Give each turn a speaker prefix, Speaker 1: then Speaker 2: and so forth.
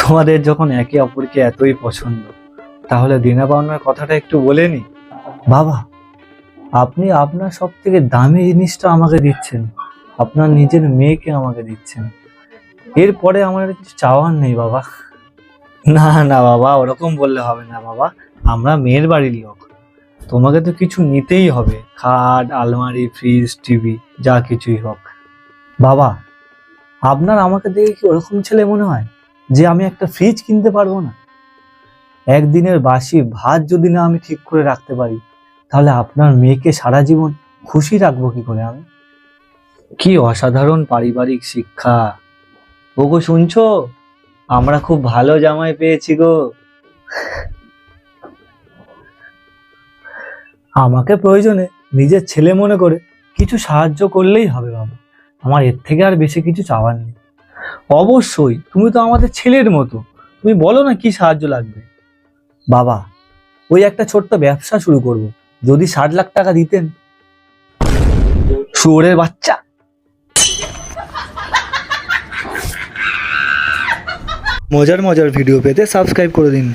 Speaker 1: তোমাদের যখন একে অপরকে এতই পছন্দ, তাহলে দেনা পাওনার কথাটা একটু বলে নি। বাবা, আপনি আপনার সব থেকে দামি জিনিসটা আমাকে দিচ্ছেন, আপনার নিজের মেয়েকে আমাকে দিচ্ছেন। এরপরে আমার আর কিছু চাওয়ার নেই বাবা। না না বাবা, ওরকম বললে হবে না বাবা। আমরা মেয়ের বাড়ির লোক, তোমাকে তো কিছু নিতেই হবে, খাট, আলমারি, ফ্রিজ, টিভি, যা কিছুই হোক। বাবা, আপনার আমাকে দেখে কি ওরকম ছেলে মনে হয় যে আমি একটা ফ্রিজ কিনতে পারবো না? একদিনের বাসি ভাত যদি না আমি ঠিক করে রাখতে পারি, তাহলে আপনার মেয়েকে সারা জীবন খুশি রাখবো কি করে আমি? কি অসাধারণ পারিবারিক শিক্ষা! ওগো শুনছো, আমরা খুব ভালো জামাই পেয়েছি গো। আমাকে প্রয়োজনে নিজের ছেলে মনে করে কিছু সাহায্য করলেই হবে বাবা। আমার এর থেকে আর বেশি কিছু চাওয়ার নেই। অবশ্যই, তুমি তো আমাদের ছেলের মতো, তুমি বলো না কি সাহায্য লাগবে। বাবা, ওই একটা ছোট্ট ব্যবসা শুরু করব, যদি 60 লাখ টাকা দিতেন। শুয়োরের বাচ্চা! মজার মজার ভিডিও পেতে সাবস্ক্রাইব করে দিন।